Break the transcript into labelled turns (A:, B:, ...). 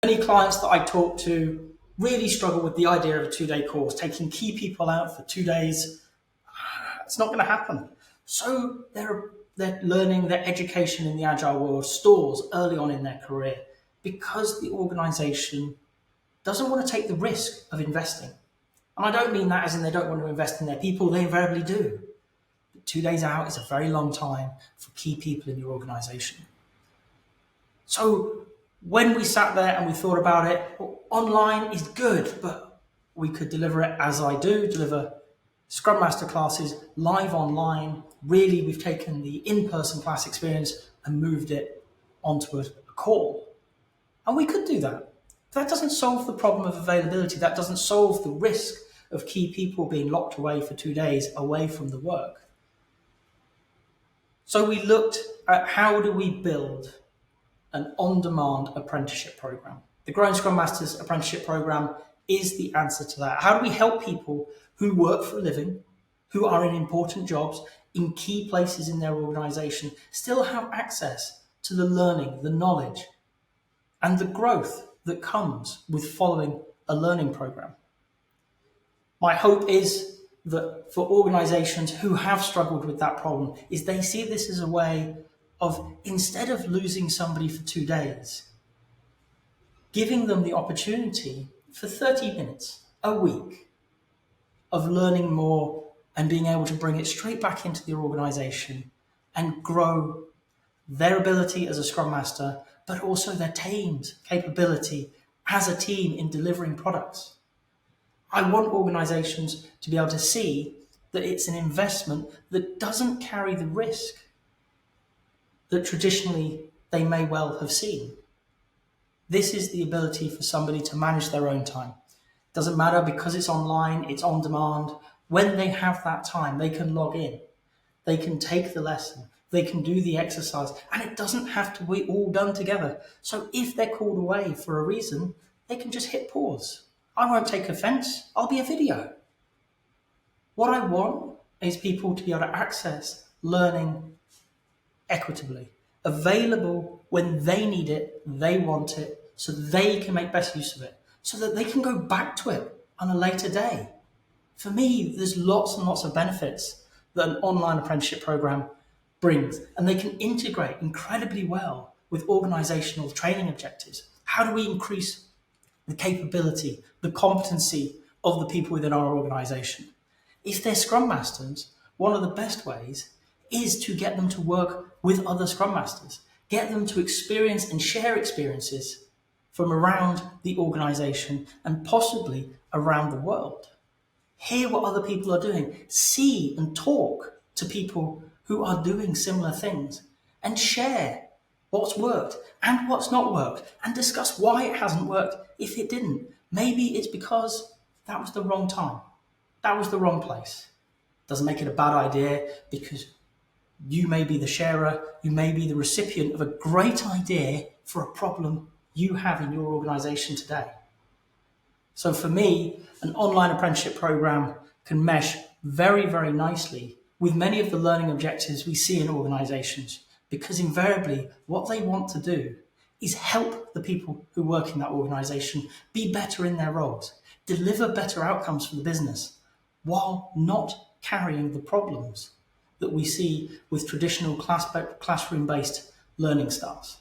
A: Many clients that I talk to really struggle with the idea of a 2-day course, taking key people out for 2 days. It's not going to happen. So they're learning their education in the agile world stalls early on in their career because the organization doesn't want to take the risk of investing. And I don't mean that as in they don't want to invest in their people, they invariably do. But 2 days out is a very long time for key people in your organization. So when we sat there and we thought about it, well, online is good, but we could deliver it as I do, deliver Scrum Master classes live online. Really, we've taken the in-person class experience and moved it onto a call. And we could do that. That doesn't solve the problem of availability. That doesn't solve the risk of key people being locked away for 2 days away from the work. So we looked at how do we build an on-demand apprenticeship program. The Growing Scrum Masters apprenticeship program is the answer to that. How do we help people who work for a living, who are in important jobs, in key places in their organization, still have access to the learning, the knowledge, and the growth that comes with following a learning program? My hope is that for organizations who have struggled with that problem, is they see this as a way of, instead of losing somebody for 2 days, giving them the opportunity for 30 minutes a week of learning more and being able to bring it straight back into their organization and grow their ability as a Scrum Master, but also their team's capability as a team in delivering products. I want organizations to be able to see that it's an investment that doesn't carry the risk that traditionally they may well have seen. This is the ability for somebody to manage their own time. Doesn't matter, because it's online, it's on demand. When they have that time, they can log in, they can take the lesson, they can do the exercise, and it doesn't have to be all done together. So if they're called away for a reason, they can just hit pause. I won't take offense, I'll be a video. What I want is people to be able to access learning equitably, available when they need it, they want it, so they can make best use of it, so that they can go back to it on a later day. For me, there's lots and lots of benefits that an online apprenticeship program brings, and they can integrate incredibly well with organizational training objectives. How do we increase the capability, the competency of the people within our organization? If they're Scrum Masters, one of the best ways is to get them to work with other Scrum Masters, get them to experience and share experiences from around the organization and possibly around the world. Hear what other people are doing, see and talk to people who are doing similar things, and share what's worked and what's not worked, and discuss why it hasn't worked if it didn't. Maybe it's because that was the wrong time, that was the wrong place. Doesn't make it a bad idea, because you may be the sharer, you may be the recipient of a great idea for a problem you have in your organization today. So for me, an online apprenticeship program can mesh very, very nicely with many of the learning objectives we see in organizations, because invariably what they want to do is help the people who work in that organization be better in their roles, deliver better outcomes for the business, while not carrying the problems that we see with traditional classroom-based learning styles.